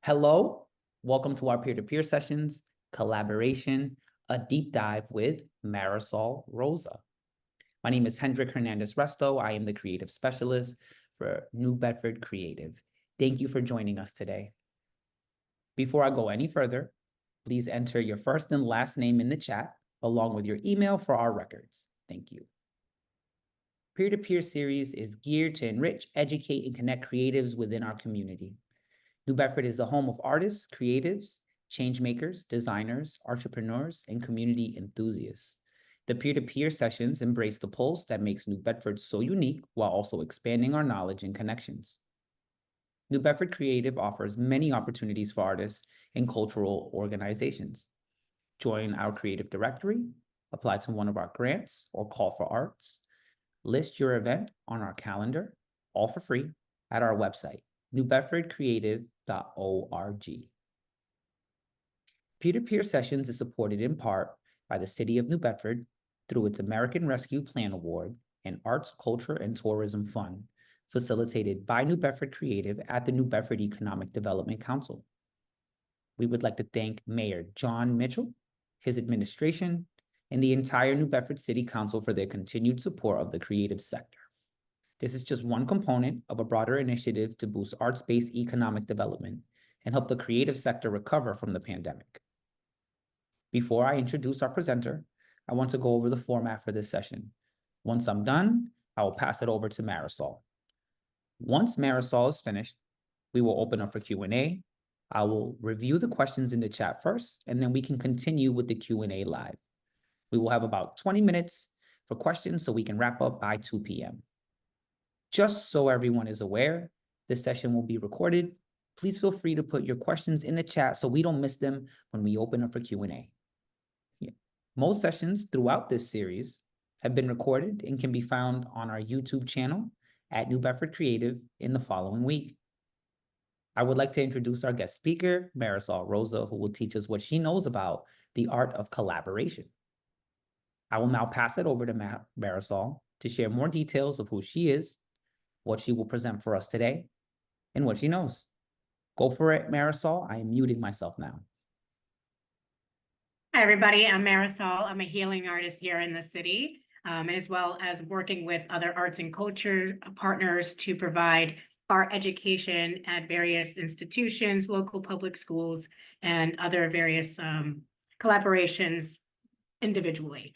Hello, welcome to our peer-to-peer sessions, collaboration, a deep dive with Marisol Rosa. My name is Hendrik Hernandez-Resto. I am the creative specialist for New Bedford Creative. Thank you for joining us today. Before I go any further, please enter your first and last name in the chat, along with your email for our records. Thank you. Peer-to-peer series is geared to enrich, educate, and connect creatives within our community. New Bedford is the home of artists, creatives, change makers, designers, entrepreneurs, and community enthusiasts. The peer-to-peer sessions embrace the pulse that makes New Bedford so unique while also expanding our knowledge and connections. New Bedford Creative offers many opportunities for artists and cultural organizations. Join our creative directory, apply to one of our grants or call for arts, list your event on our calendar, all for free, at our website, newbedfordcreative.org. Peer-to-peer sessions is supported in part by the City of New Bedford through its American Rescue Plan Award and Arts, Culture, and Tourism Fund, facilitated by New Bedford Creative at the New Bedford Economic Development Council. We would like to thank Mayor John Mitchell, his administration, and the entire New Bedford City Council for their continued support of the creative sector. This is just one component of a broader initiative to boost arts-based economic development and help the creative sector recover from the pandemic. Before I introduce our presenter, I want to go over the format for this session. Once I'm done, I will pass it over to Marisol. Once Marisol is finished, we will open up for Q&A. I will review the questions in the chat first, and then we can continue with the Q&A live. We will have about 20 minutes for questions so we can wrap up by 2 p.m. Just so everyone is aware, this session will be recorded. Please feel free to put your questions in the chat so we don't miss them when we open up for Q&A. Yeah. Most sessions throughout this series have been recorded and can be found on our YouTube channel at New Bedford Creative in the following week. I would like to introduce our guest speaker, Marisol Rosa, who will teach us what she knows about the art of collaboration. I will now pass it over to Marisol to share more details of who she is, what she will present for us today, and what she knows. Go for it, Marisol. I am muting myself now. Hi, everybody. I'm Marisol. I'm a healing artist here in the city, and as well as working with other arts and culture partners to provide art education at various institutions, local public schools, and other various collaborations individually.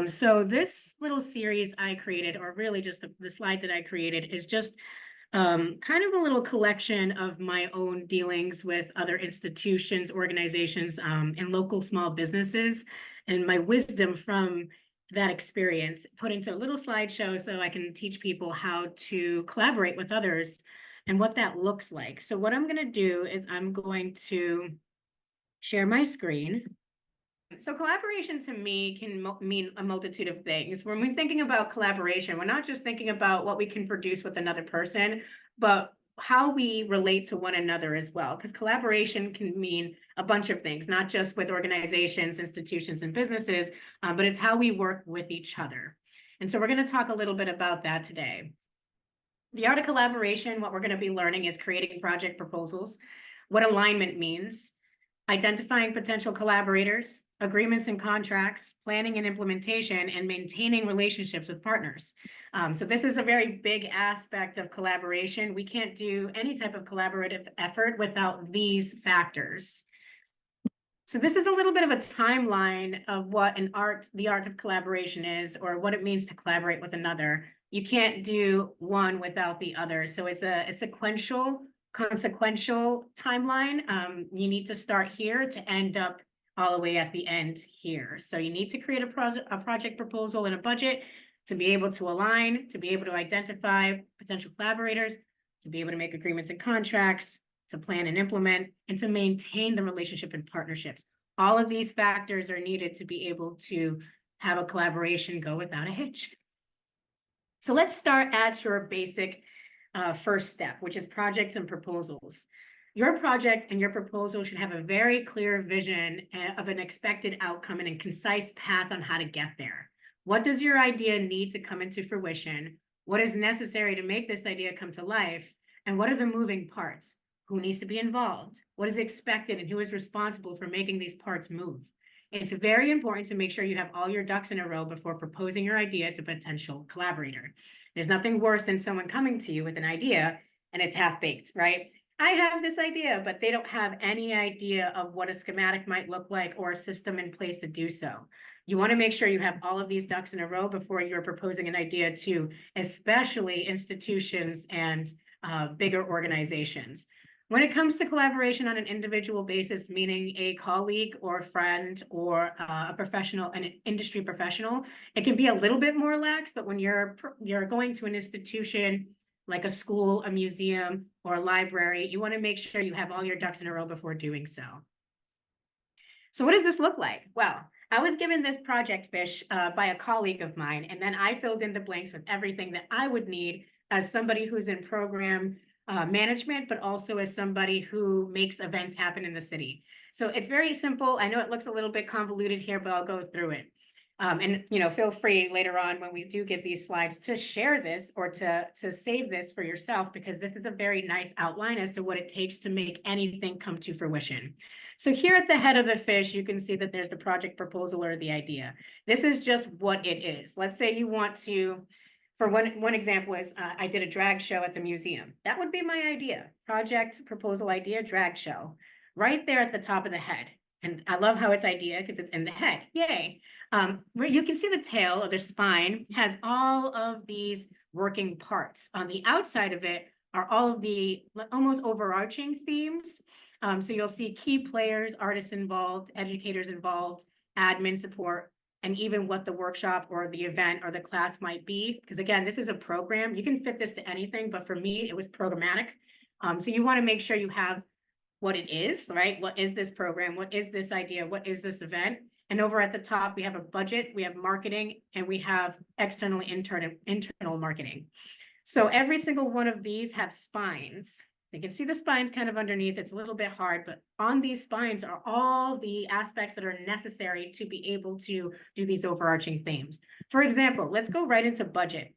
So this little series I created, or really just the slide that I created, is just kind of a little collection of my own dealings with other institutions, organizations, and local small businesses, and my wisdom from that experience put into a little slideshow so I can teach people how to collaborate with others and what that looks like. So what I'm going to do is I'm going to share my screen. So collaboration to me can mean a multitude of things. When we're thinking about collaboration, we're not just thinking about what we can produce with another person, but how we relate to one another as well. Because collaboration can mean a bunch of things, not just with organizations, institutions, and businesses, but it's how we work with each other. And so we're going to talk a little bit about that today. The art of collaboration, what we're going to be learning is creating project proposals, what alignment means, identifying potential collaborators, agreements and contracts, planning and implementation, and maintaining relationships with partners. So this is a very big aspect of collaboration. We can't do any type of collaborative effort without these factors. So this is a little bit of a timeline of what the art of collaboration is, or what it means to collaborate with another. You can't do one without the other. So it's a sequential, consequential timeline. You need to start here to end up all the way at the end here. So you need to create a project proposal and a budget to be able to align, to be able to identify potential collaborators, to be able to make agreements and contracts, to plan and implement, and to maintain the relationship and partnerships. All of these factors are needed to be able to have a collaboration go without a hitch. So let's start at your basic first step, which is projects and proposals. Your project and your proposal should have a very clear vision of an expected outcome and a concise path on how to get there. What does your idea need to come into fruition? What is necessary to make this idea come to life? And what are the moving parts? Who needs to be involved? What is expected and who is responsible for making these parts move? It's very important to make sure you have all your ducks in a row before proposing your idea to a potential collaborator. There's nothing worse than someone coming to you with an idea and it's half-baked, right? I have this idea, but they don't have any idea of what a schematic might look like or a system in place to do so. You want to make sure you have all of these ducks in a row before you're proposing an idea to especially institutions and bigger organizations. When it comes to collaboration on an individual basis, meaning a colleague or a friend or a professional, an industry professional, it can be a little bit more lax, but when you're going to an institution like a school, a museum, or a library, you want to make sure you have all your ducks in a row before doing so. So what does this look like? Well, I was given this project fish by a colleague of mine, and then I filled in the blanks with everything that I would need as somebody who's in program management, but also as somebody who makes events happen in the city. So it's very simple. I know it looks a little bit convoluted here, but I'll go through it. And feel free later on when we do give these slides to share this or to save this for yourself, because this is a very nice outline as to what it takes to make anything come to fruition. So here at the head of the fish, you can see that there's the project proposal or the idea. This is just what it is. Let's say you want to, for one example is I did a drag show at the museum. That would be my idea. Project, proposal, idea, drag show. Right there at the top of the head. And I love how it's idea because it's in the head. Yay. Where you can see the tail or the spine has all of these working parts. On the outside of it are all of the almost overarching themes. So you'll see key players, artists involved, educators involved, admin support, and even what the workshop or the event or the class might be. Because again, this is a program. You can fit this to anything, but for me, it was programmatic. So you want to make sure you have what it is, right? What is this program? What is this idea? What is this event? And over at the top, we have a budget, we have marketing, and we have external, internal marketing. So every single one of these have spines. You can see the spines kind of underneath. It's a little bit hard, but on these spines are all the aspects that are necessary to be able to do these overarching themes. For example, let's go right into budget.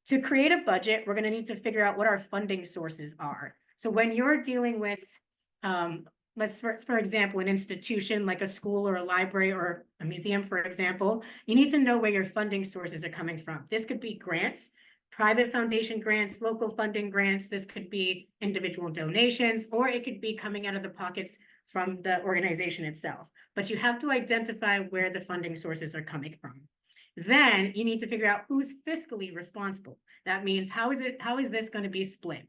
To create a budget, we're going to need to figure out what our funding sources are. So when you're dealing with for example, an institution like a school or a library or a museum, for example, you need to know where your funding sources are coming from. This could be grants, private foundation grants, local funding grants. This could be individual donations, or it could be coming out of the pockets from the organization itself. But you have to identify where the funding sources are coming from. Then you need to figure out who's fiscally responsible. That means how is this going to be split?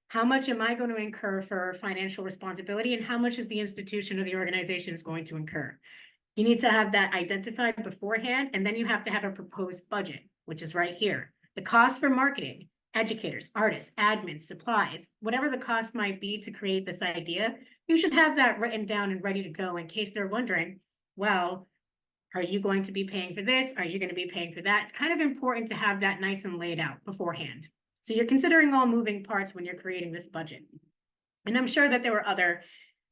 How much am I going to incur for financial responsibility, and how much is the institution or the organization is going to incur? You need to have that identified beforehand, and then you have to have a proposed budget, which is right here. The cost for marketing, educators, artists, admins, supplies, whatever the cost might be to create this idea, you should have that written down and ready to go in case they're wondering, well, are you going to be paying for this? Are you going to be paying for that? It's kind of important to have that nice and laid out beforehand. So you're considering all moving parts when you're creating this budget. And I'm sure that there were other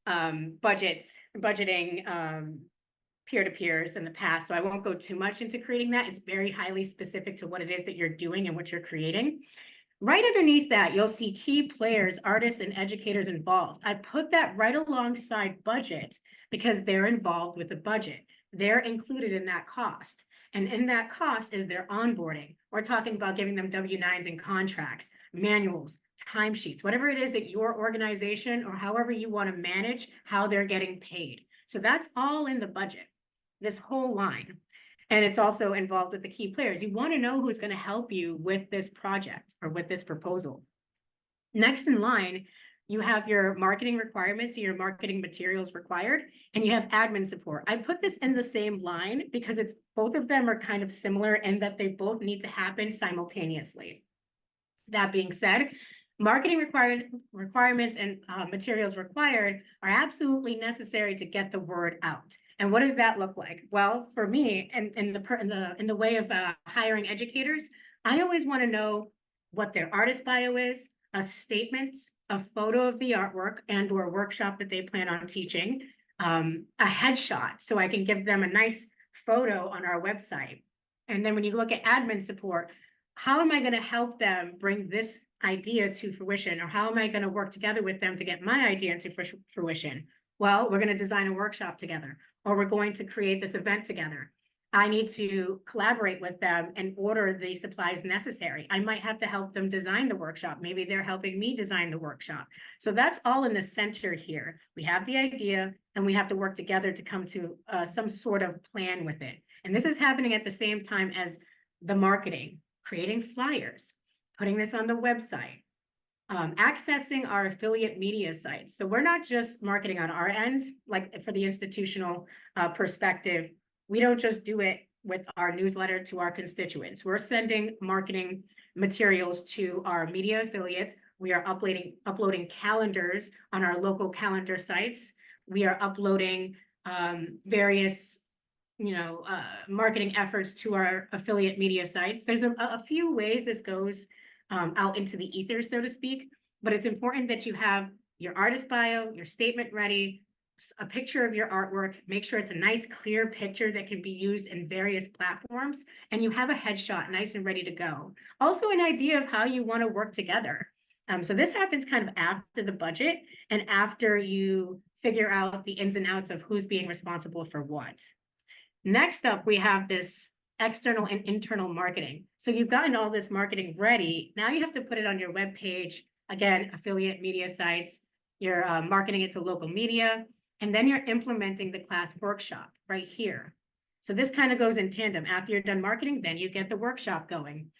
budgeting peer-to-peers in the past, so I won't go too much into creating that. It's very highly specific to what it is that you're doing and what you're creating. Right underneath that, you'll see key players, artists, and educators involved. I put that right alongside budget because they're involved with the budget. They're included in that cost. And in that cost is their onboarding. We're talking about giving them W-9s and contracts, manuals, timesheets, whatever it is that your organization or however you want to manage how they're getting paid. So that's all in the budget, this whole line. And it's also involved with the key players. You want to know who's going to help you with this project or with this proposal. Next in line, you have your marketing requirements, your marketing materials required, and you have admin support. I put this in the same line because both of them are kind of similar in that they both need to happen simultaneously. That being said, marketing requirements and materials required are absolutely necessary to get the word out. And what does that look like? Well, for me, in the way of hiring educators, I always want to know what their artist bio is, a statement, a photo of the artwork and or workshop that they plan on teaching, a headshot, so I can give them a nice photo on our website. And then when you look at admin support, how am I going to help them bring this idea to fruition, or how am I going to work together with them to get my idea into fruition? Well, we're going to design a workshop together, or we're going to create this event together. I need to collaborate with them and order the supplies necessary. I might have to help them design the workshop. Maybe they're helping me design the workshop. So that's all in the center here. We have the idea and we have to work together to come to some sort of plan with it. And this is happening at the same time as the marketing, creating flyers, putting this on the website, accessing our affiliate media sites. So we're not just marketing on our ends, like for the institutional perspective. We don't just do it with our newsletter to our constituents. We're sending marketing materials to our media affiliates. We are uploading calendars on our local calendar sites. We are uploading various marketing efforts to our affiliate media sites. There's a few ways this goes out into the ether, so to speak, but it's important that you have your artist bio, your statement ready, a picture of your artwork, make sure it's a nice clear picture that can be used in various platforms, and you have a headshot nice and ready to go. Also an idea of how you want to work together. So this happens kind of after the budget and after you figure out the ins and outs of who's being responsible for what. Next up, we have this external and internal marketing. So you've gotten all this marketing ready. Now you have to put it on your web page. Again, affiliate media sites, you're marketing it to local media, and then you're implementing the class workshop right here. So this kind of goes in tandem. After you're done marketing, then you get the workshop going.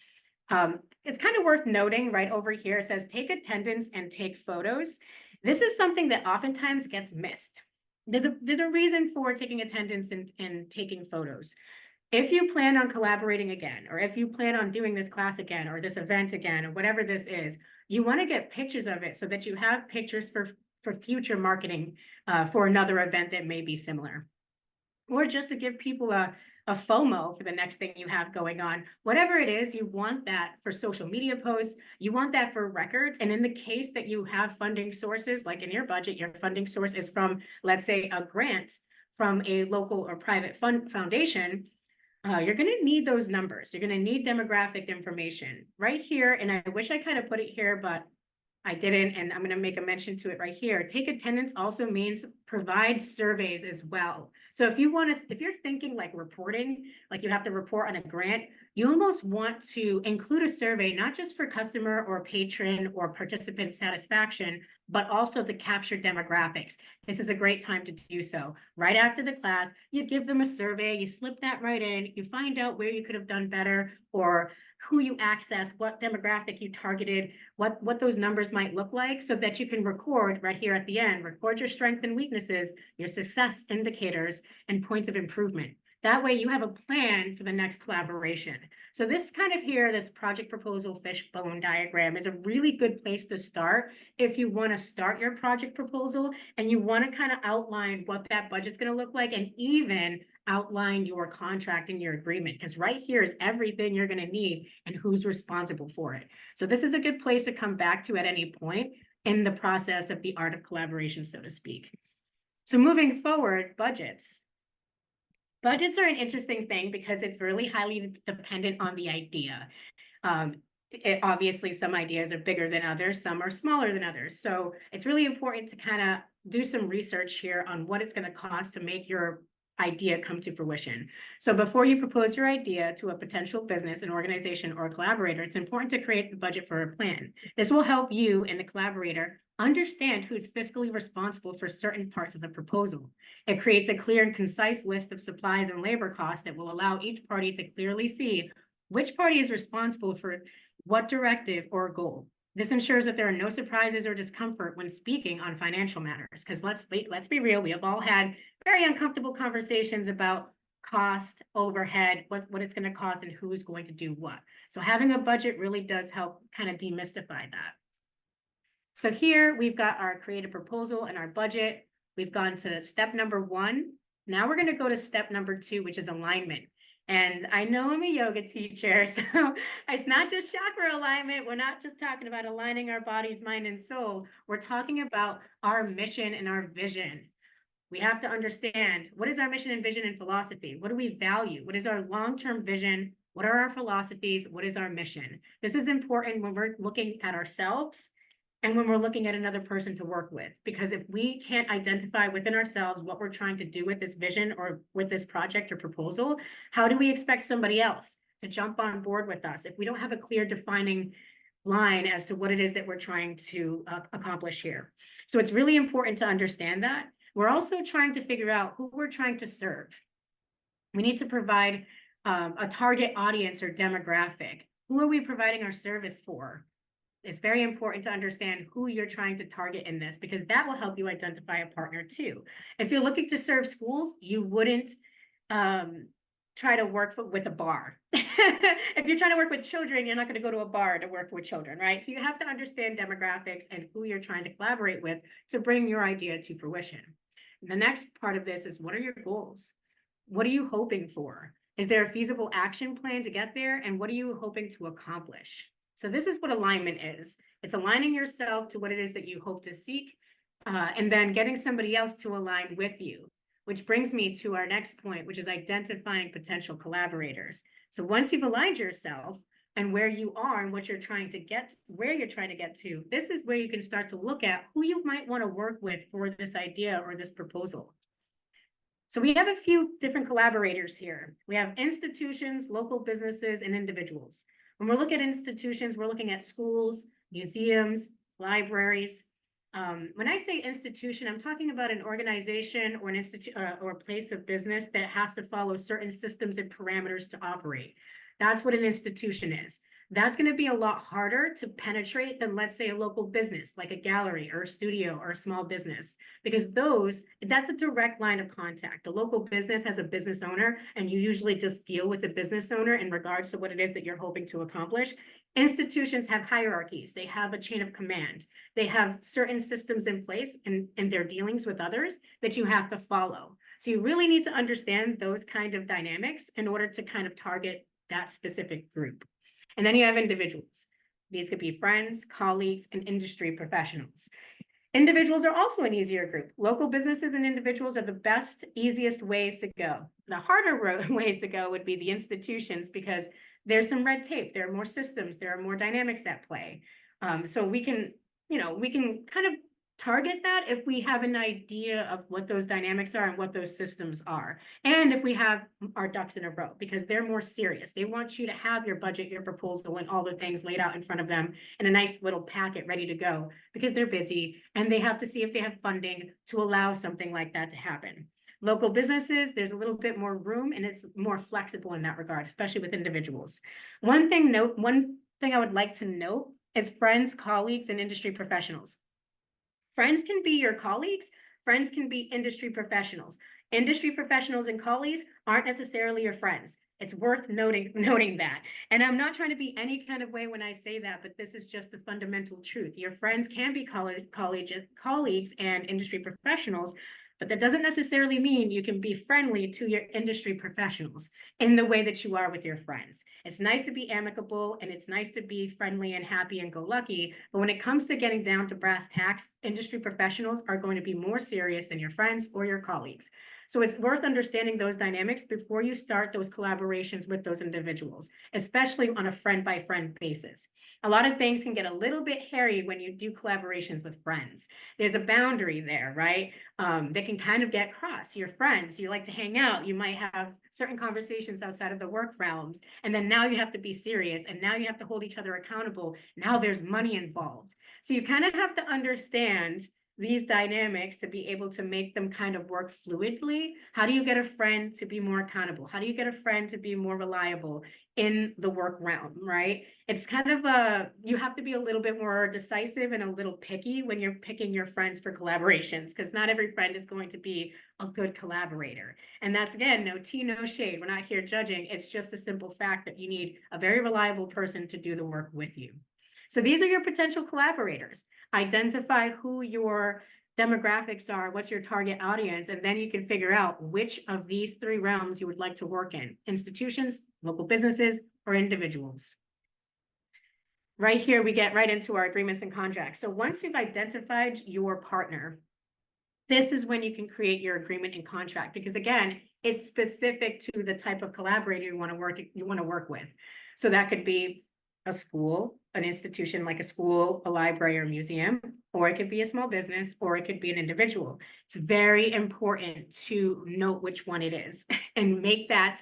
It's kind of worth noting right over here, it says take attendance and take photos. This is something that oftentimes gets missed. There's a reason for taking attendance and taking photos. If you plan on collaborating again, or if you plan on doing this class again, or this event again, or whatever this is, you want to get pictures of it so that you have pictures for future marketing for another event that may be similar. Or just to give people a FOMO for the next thing you have going on. Whatever it is, you want that for social media posts, you want that for records. And in the case that you have funding sources, like in your budget, your funding source is from, let's say, a grant from a local or private foundation, you're going to need those numbers. You're going to need demographic information right here. And I wish I kind of put it here, but I didn't, and I'm going to make a mention to it right here. Take attendance also means provide surveys as well. So if you're thinking like reporting, like you have to report on a grant, you almost want to include a survey, not just for customer or patron or participant satisfaction, but also to capture demographics. This is a great time to do so. Right after the class, you give them a survey, you slip that right in, you find out where you could have done better, or who you access, what demographic you targeted, what those numbers might look like, so that you can record right here at the end, record your strengths and weaknesses, your success indicators, and points of improvement. That way you have a plan for the next collaboration. So this kind of here, this project proposal fishbone diagram is a really good place to start if you want to start your project proposal and you want to kind of outline what that budget's going to look like, and even outline your contract and your agreement, because right here is everything you're going to need and who's responsible for it. So this is a good place to come back to at any point in the process of the art of collaboration, so to speak. So moving forward, budgets. Budgets are an interesting thing because it's really highly dependent on the idea. Obviously, some ideas are bigger than others, some are smaller than others. So it's really important to kind of do some research here on what it's going to cost to make your idea come to fruition. So before you propose your idea to a potential business, an organization, or a collaborator, it's important to create the budget for a plan. This will help you and the collaborator understand who's fiscally responsible for certain parts of the proposal. It creates a clear and concise list of supplies and labor costs that will allow each party to clearly see which party is responsible for what directive or goal. This ensures that there are no surprises or discomfort when speaking on financial matters, because let's be real, we have all had very uncomfortable conversations about cost, overhead, what it's going to cost, and who's going to do what. So having a budget really does help kind of demystify that. So here we've got our creative proposal and our budget. We've gone to step number 1. Now we're going to go to step number 2, which is alignment. And I know I'm a yoga teacher, so it's not just chakra alignment. We're not just talking about aligning our bodies, mind, and soul. We're talking about our mission and our vision. We have to understand, what is our mission and vision and philosophy? What do we value? What is our long-term vision? What are our philosophies? What is our mission? This is important when we're looking at ourselves and when we're looking at another person to work with, because if we can't identify within ourselves what we're trying to do with this vision or with this project or proposal, how do we expect somebody else to jump on board with us if we don't have a clear defining line as to what it is that we're trying to accomplish here? So it's really important to understand that. We're also trying to figure out who we're trying to serve. We need to provide a target audience or demographic. Who are we providing our service for? It's very important to understand who you're trying to target in this, because that will help you identify a partner too. If you're looking to serve schools, you wouldn't try to work with a bar. If you're trying to work with children, you're not going to go to a bar to work with children, right? So you have to understand demographics and who you're trying to collaborate with to bring your idea to fruition. The next part of this is, what are your goals? What are you hoping for? Is there a feasible action plan to get there? And what are you hoping to accomplish? So this is what alignment is. It's aligning yourself to what it is that you hope to seek, and then getting somebody else to align with you, which brings me to our next point, which is identifying potential collaborators. So once you've aligned yourself and where you are and what you're trying to get, where you're trying to get to, this is where you can start to look at who you might want to work with for this idea or this proposal. So we have a few different collaborators here. We have institutions, local businesses, and individuals. When we're looking at institutions, we're looking at schools, museums, libraries. When I say institution, I'm talking about an organization or an institute or a place of business that has to follow certain systems and parameters to operate. That's what an institution is. That's going to be a lot harder to penetrate than, let's say, a local business like a gallery or a studio or a small business, because that's a direct line of contact. The local business has a business owner, and you usually just deal with the business owner in regards to what it is that you're hoping to accomplish. Institutions have hierarchies. They have a chain of command. They have certain systems in place in their dealings with others that you have to follow. So you really need to understand those kind of dynamics in order to kind of target that specific group. And then you have individuals. These could be friends, colleagues, and industry professionals. Individuals are also an easier group. Local businesses and individuals are the best, easiest ways to go. The harder ways to go would be the institutions, because there's some red tape, there are more systems, there are more dynamics at play. So we can kind of target that if we have an idea of what those dynamics are and what those systems are. And if we have our ducks in a row, because they're more serious. They want you to have your budget, your proposal, and all the things laid out in front of them in a nice little packet ready to go, because they're busy and they have to see if they have funding to allow something like that to happen. Local businesses, there's a little bit more room and it's more flexible in that regard, especially with individuals. One thing I would like to note is friends, colleagues, and industry professionals. Friends can be your colleagues. Friends can be industry professionals. Industry professionals and colleagues aren't necessarily your friends. It's worth noting that. And I'm not trying to be any kind of way when I say that, but this is just the fundamental truth. Your friends can be colleagues and industry professionals, but that doesn't necessarily mean you can be friendly to your industry professionals in the way that you are with your friends. It's nice to be amicable and it's nice to be friendly and happy and go lucky. But when it comes to getting down to brass tacks, industry professionals are going to be more serious than your friends or your colleagues. So it's worth understanding those dynamics before you start those collaborations with those individuals, especially on a friend-by-friend basis. A lot of things can get a little bit hairy when you do collaborations with friends. There's a boundary there, right? That can kind of get crossed. Your friends, you like to hang out, you might have certain conversations outside of the work realms, and then now you have to be serious, and now you have to hold each other accountable. Now there's money involved. So you kind of have to understand these dynamics to be able to make them kind of work fluidly. How do you get a friend to be more accountable? How do you get a friend to be more reliable in the work realm, right? It's kind of you have to be a little bit more decisive and a little picky when you're picking your friends for collaborations, because not every friend is going to be a good collaborator. And that's, again, no tea, no shade. We're not here judging. It's just a simple fact that you need a very reliable person to do the work with you. So these are your potential collaborators. Identify who your demographics are, what's your target audience, and then you can figure out which of these three realms you would like to work in: institutions, local businesses, or individuals. Right here, we get right into our agreements and contracts. So once you've identified your partner, this is when you can create your agreement and contract, because again, It's specific to the type of collaborator you want to work with. So that could be a school, an institution like a school, a library, or a museum, or it could be a small business, or it could be an individual. It's very important to note which one it is and make that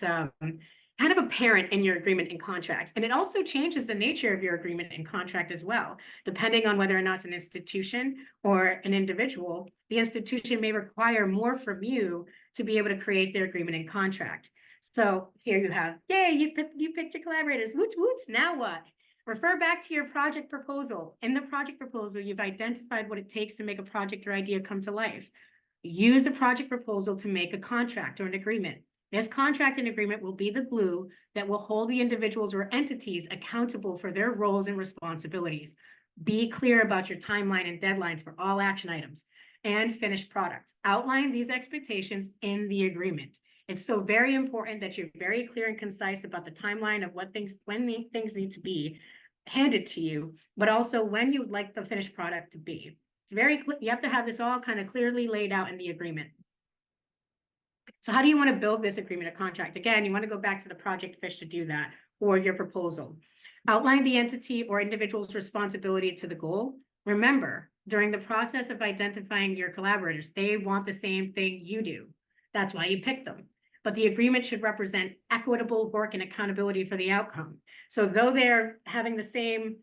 kind of apparent in your agreement and contracts. And it also changes the nature of your agreement and contract as well. Depending on whether or not it's an institution or an individual, the institution may require more from you to be able to create their agreement and contract. So here you have, yay, you picked your collaborators, woots, woots, now what? Refer back to your project proposal. In the project proposal, you've identified what it takes to make a project or idea come to life. Use the project proposal to make a contract or an agreement. This contract and agreement will be the glue that will hold the individuals or entities accountable for their roles and responsibilities. Be clear about your timeline and deadlines for all action items and finished products. Outline these expectations in the agreement. It's so very important that you're very clear and concise about the timeline of when the things need to be handed to you, but also when you'd like the finished product to be. It's very clear. You have to have this all kind of clearly laid out in the agreement. So how do you want to build this agreement or contract? Again, you want to go back to the project fish to do that, or your proposal. Outline the entity or individual's responsibility to the goal. Remember, during the process of identifying your collaborators, they want the same thing you do. That's why you pick them. But the agreement should represent equitable work and accountability for the outcome. So though they're having the same,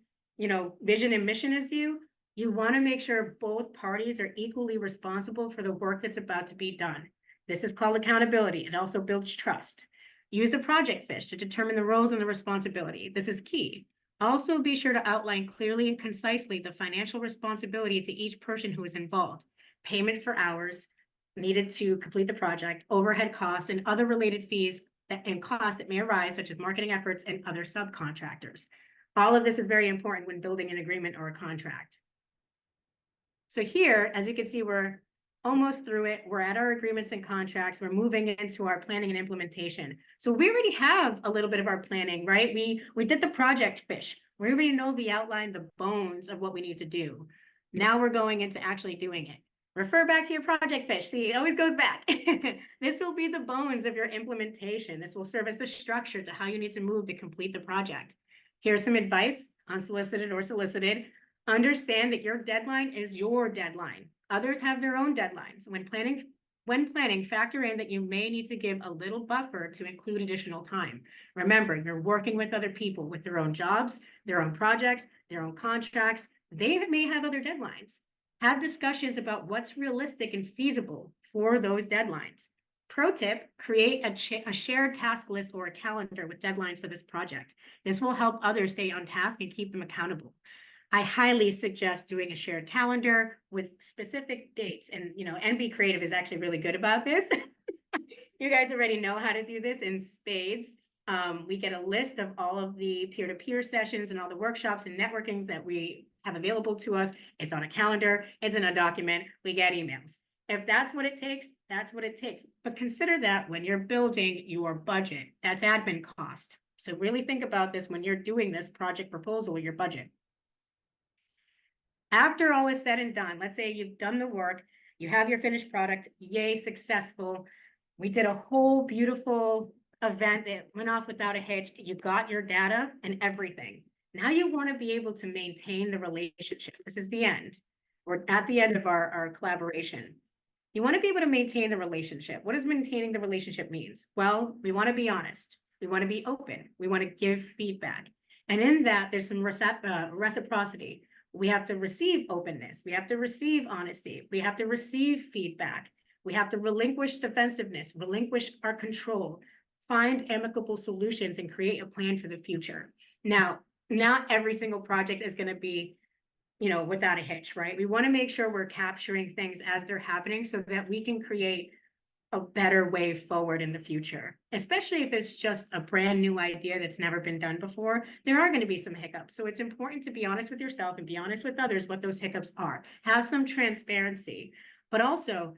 vision and mission as you want to make sure both parties are equally responsible for the work that's about to be done. This is called accountability. It also builds trust. Use the project fish to determine the roles and the responsibility. This is key. Also be sure to outline clearly and concisely the financial responsibility to each person who is involved. Payment for hours needed to complete the project, overhead costs, and other related fees and costs that may arise, such as marketing efforts and other subcontractors. All of this is very important when building an agreement or a contract. So here, as you can see, we're almost through it. We're at our agreements and contracts. We're moving into our planning and implementation. So we already have a little bit of our planning, right? We did the project fish. We already know the outline, the bones of what we need to do. Now we're going into actually doing it. Refer back to your project fish. See, it always goes back. This will be the bones of your implementation. This will serve as the structure to how you need to move to complete the project. Here's some advice, unsolicited or solicited. Understand that your deadline is your deadline. Others have their own deadlines. When planning, factor in that you may need to give a little buffer to include additional time. Remember, you're working with other people with their own jobs, their own projects, their own contracts. They may have other deadlines. Have discussions about what's realistic and feasible for those deadlines. Pro tip, create a shared task list or a calendar with deadlines for this project. This will help others stay on task and keep them accountable. I highly suggest doing a shared calendar with specific dates, and NB Creative is actually really good about this. You guys already know how to do this in spades. We get a list of all of the peer-to-peer sessions and all the workshops and networkings that we have available to us. It's on a calendar, it's in a document, we get emails. If that's what it takes, that's what it takes. But consider that when you're building your budget, that's admin cost. So really think about this when you're doing this project proposal or your budget. After all is said and done, let's say you've done the work, you have your finished product, yay, successful. We did a whole beautiful event that went off without a hitch. You got your data and everything. Now you want to be able to maintain the relationship. This is the end. We're at the end of our collaboration. You want to be able to maintain the relationship. What does maintaining the relationship means? Well, we want to be honest. We want to be open. We want to give feedback. And in that, there's some reciprocity. We have to receive openness. We have to receive honesty. We have to receive feedback. We have to relinquish defensiveness, relinquish our control, find amicable solutions, and create a plan for the future. Now, not every single project is going to be, without a hitch, right? We want to make sure we're capturing things as they're happening so that we can create a better way forward in the future, especially if it's just a brand new idea that's never been done before. There are going to be some hiccups. So it's important to be honest with yourself and be honest with others what those hiccups are. Have some transparency, but also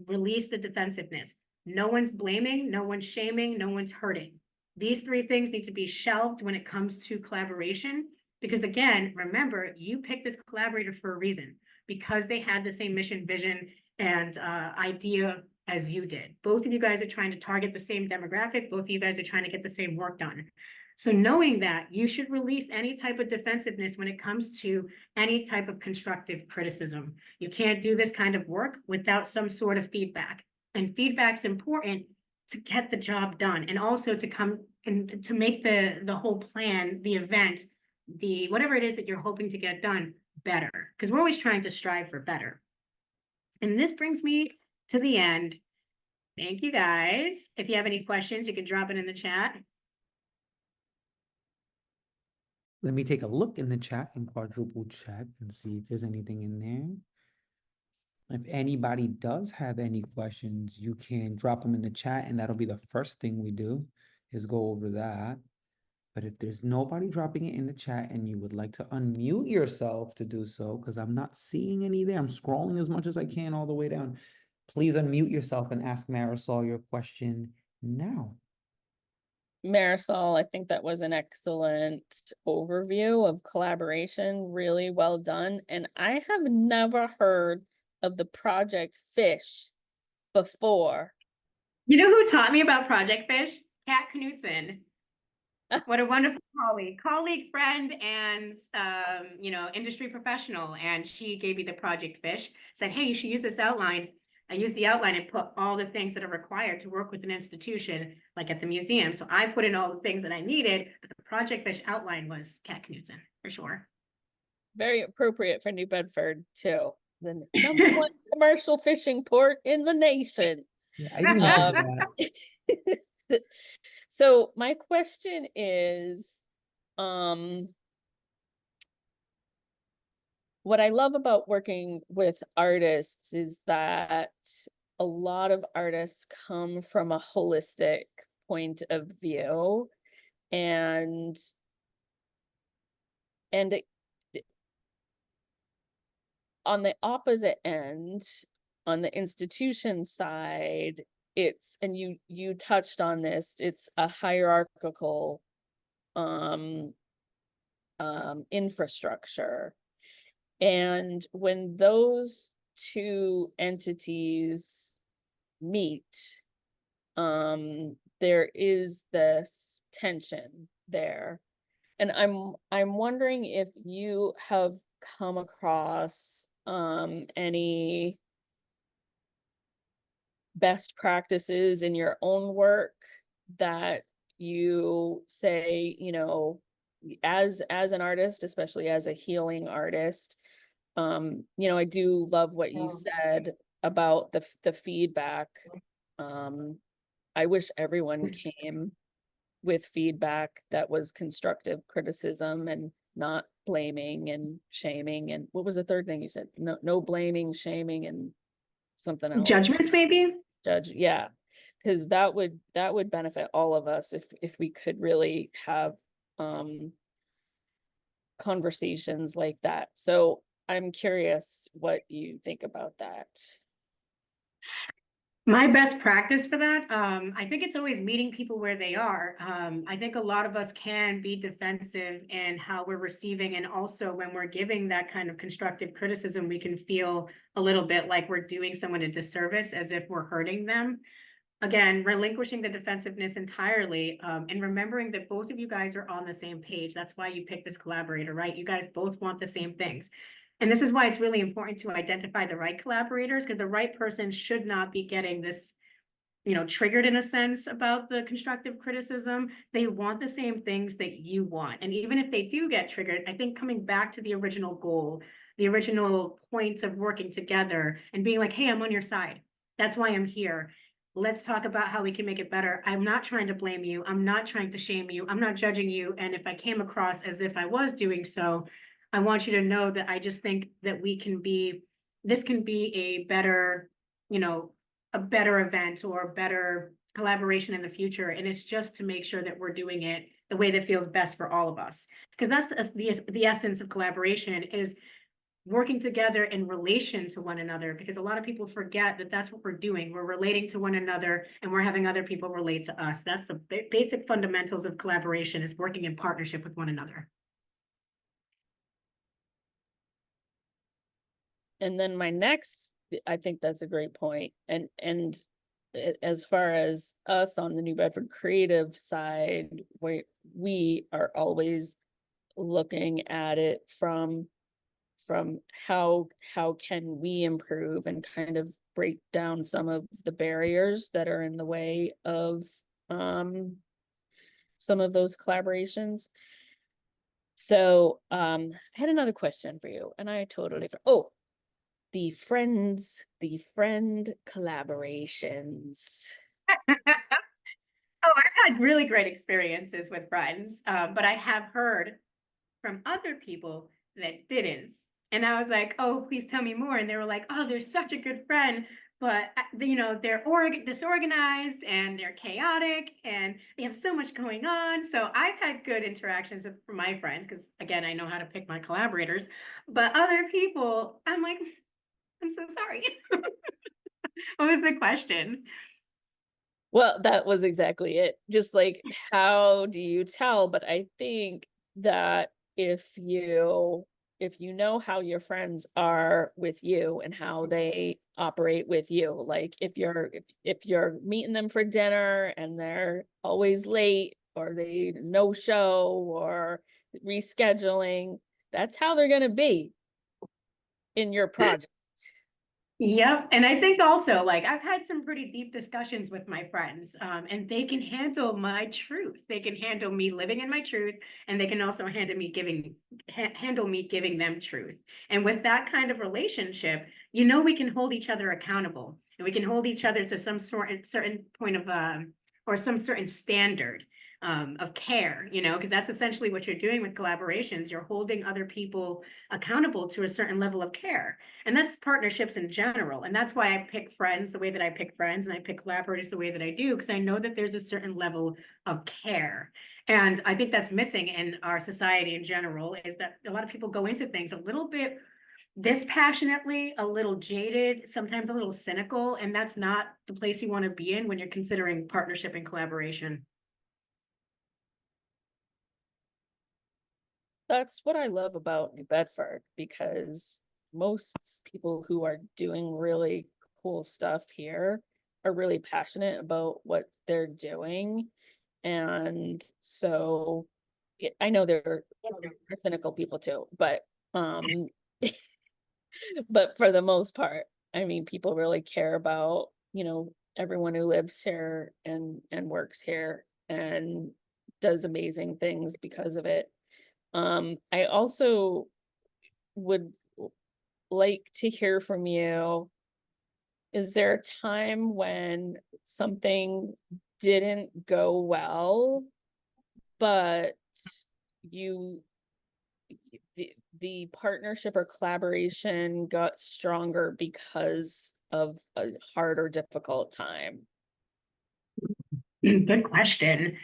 release the defensiveness. No one's blaming, no one's shaming, no one's hurting. These three things need to be shelved when it comes to collaboration, because again, remember, you picked this collaborator for a reason, because they had the same mission, vision, and idea as you did. Both of you guys are trying to target the same demographic. Both of you guys are trying to get the same work done. So knowing that, you should release any type of defensiveness when it comes to any type of constructive criticism. You can't do this kind of work without some sort of feedback. And feedback's important to get the job done, and also to come and to make the whole plan, the event, the whatever it is that you're hoping to get done better, because we're always trying to strive for better. And this brings me to the end. Thank you guys. If you have any questions, you can drop it in the chat. Let me take a look in the chat and quadruple check and see if there's anything in there. If anybody does have any questions, you can drop them in the chat, and that'll be the first thing we do, is go over that. But if there's nobody dropping it in the chat and you would like to unmute yourself to do so, because I'm not seeing any there, I'm scrolling as much as I can all the way down. Please unmute yourself and ask Marisol your question now. Marisol, I think that was an excellent overview of collaboration, really well done. And I have never heard of the Project Fish before. You know who taught me about Project Fish? Kat Knudsen. What a wonderful colleague, friend, and industry professional. And she gave me the Project Fish, said, hey, you should use this outline. I used the outline and put all the things that are required to work with an institution, like at the museum. So I put in all the things that I needed, but the Project Fish outline was Kat Knudsen, for sure. Very appropriate for New Bedford, too. The number one commercial fishing port in the nation. Yeah, I didn't know that. So my question is, what I love about working with artists is that a lot of artists come from a holistic point of view, and on the opposite end, on the institution side, it's, and you touched on this, it's a hierarchical infrastructure. And when those two entities meet, there is this tension there. And I'm wondering if you have come across any best practices in your own work that you say, as an artist, especially as a healing artist, I do love what you said about the feedback. I wish everyone came with feedback that was constructive criticism and not blaming and shaming. And what was the third thing you said? No blaming, shaming, and something else. Judgments, maybe? Yeah, because that would benefit all of us if we could really have conversations like that. So I'm curious what you think about that. My best practice for that, I think it's always meeting people where they are. I think a lot of us can be defensive in how we're receiving, and also when we're giving that kind of constructive criticism, we can feel a little bit like we're doing someone a disservice, as if we're hurting them. Again, relinquishing the defensiveness entirely, and remembering that both of you guys are on the same page. That's why you picked this collaborator, right? You guys both want the same things. And this is why it's really important to identify the right collaborators, because the right person should not be getting this, triggered in a sense about the constructive criticism. They want the same things that you want. And even if they do get triggered, I think coming back to the original goal, the original points of working together and being like, hey, I'm on your side. That's why I'm here. Let's talk about how we can make it better. I'm not trying to blame you. I'm not trying to shame you. I'm not judging you. And if I came across as if I was doing so, I want you to know that I just think that this can be a better, a better event or a better collaboration in the future. And it's just to make sure that we're doing it the way that feels best for all of us. Because that's the essence of collaboration, is working together in relation to one another, because a lot of people forget that that's what we're doing. We're relating to one another, and we're having other people relate to us. That's the basic fundamentals of collaboration, is working in partnership with one another. And then my next, I think that's a great point. And as far as us on the New Bedford creative side, we are always looking at it from how can we improve and kind of break down some of the barriers that are in the way of some of those collaborations. So I had another question for you, and I totally the friend collaborations. Oh, I've had really great experiences with friends, but I have heard from other people that didn't. And I was like, oh, please tell me more. And they were like, oh, they're such a good friend, but they're disorganized and they're chaotic and they have so much going on. So I've had good interactions with my friends because, again, I know how to pick my collaborators. But other people, I'm like, I'm so sorry. What was the question? Well, that was exactly it. Just like, how do you tell? But I think that if you know how your friends are with you and how they operate with you, like if you're meeting them for dinner and they're always late or they no show or rescheduling, that's how they're going to be in your project. Yep. And I think also, like, I've had some pretty deep discussions with my friends, and they can handle my truth. They can handle me living in my truth, and they can also handle me giving them truth. And with that kind of relationship, we can hold each other accountable, and we can hold each other to some certain point of, or some certain standard of care, because that's essentially what you're doing with collaborations. You're holding other people accountable to a certain level of care. And that's partnerships in general. And that's why I pick friends the way that I pick friends and I pick collaborators the way that I do, because I know that there's a certain level of care. And I think that's missing in our society in general, is that a lot of people go into things a little bit dispassionately, a little jaded, sometimes a little cynical. And that's not the place you want to be in when you're considering partnership and collaboration. That's what I love about New Bedford, because most people who are doing really cool stuff here are really passionate about what they're doing. And so I know there are cynical people too, but but for the most part, I mean, people really care about, everyone who lives here and works here and does amazing things because of it. I also would like to hear from you. Is there a time when something didn't go well, but you the partnership or collaboration got stronger because of a hard or difficult time? Good question.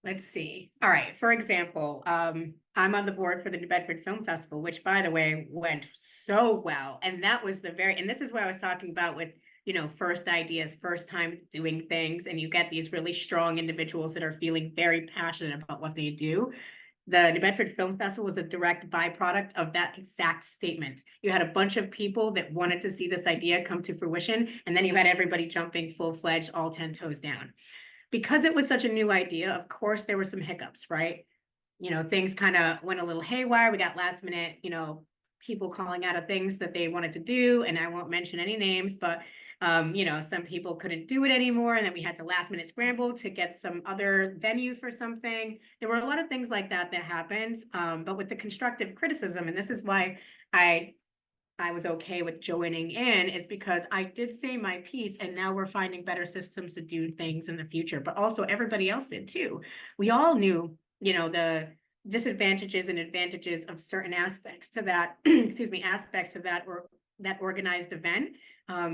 Let's see. All right. For example, I'm on the board for the New Bedford Film Festival, which, by the way, went so well. And that was and this is what I was talking about with, first ideas, first time doing things. And you get these really strong individuals that are feeling very passionate about what they do. The New Bedford Film Festival was a direct byproduct of that exact statement. You had a bunch of people that wanted to see this idea come to fruition. And then you had everybody jumping full-fledged, all 10 toes down. Because it was such a new idea, of course, there were some hiccups, right? Things kind of went a little haywire. We got last minute, people calling out of things that they wanted to do. And I won't mention any names, but, some people couldn't do it anymore. And then we had to last minute scramble to get some other venue for something. There were a lot of things like that happened. But with the constructive criticism, and this is why I was okay with joining in, is because I did say my piece, and now we're finding better systems to do things in the future, but also everybody else did too. We all knew, the disadvantages and advantages of certain aspects to that, excuse me, aspects of that or that organized event.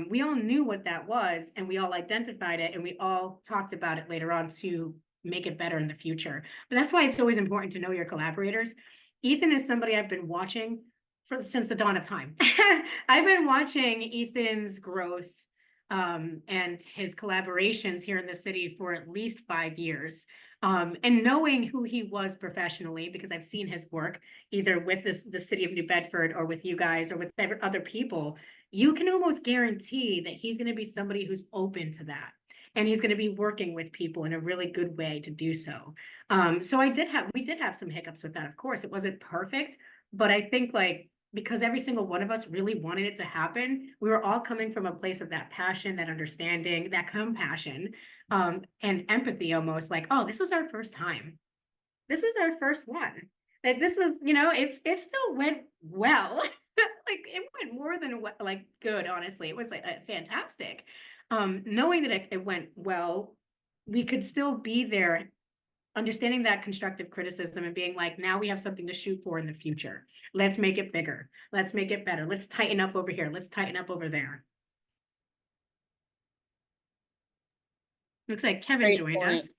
We all knew what that was, and we all identified it, and we all talked about it later on to make it better in the future. But that's why it's always important to know your collaborators. Ethan is somebody I've been watching since the dawn of time. I've been watching Ethan's growth and his collaborations here in the city for at least 5 years. And knowing who he was professionally, because I've seen his work either with the City of New Bedford or with you guys or with other people, you can almost guarantee that he's going to be somebody who's open to that. And he's going to be working with people in a really good way to do so. So we did have some hiccups with that. Of course, it wasn't perfect, but I think like, because every single one of us really wanted it to happen, we were all coming from a place of that passion, that understanding, that compassion, and empathy almost like, oh, this was our first time. This was our first one. Like this was, it still went well. Like it went more than like good, honestly. It was like fantastic. Knowing that it went well, we could still be there, understanding that constructive criticism and being like, now we have something to shoot for in the future. Let's make it bigger. Let's make it better. Let's tighten up over here. Let's tighten up over there. Looks like Kevin Great joined point. us.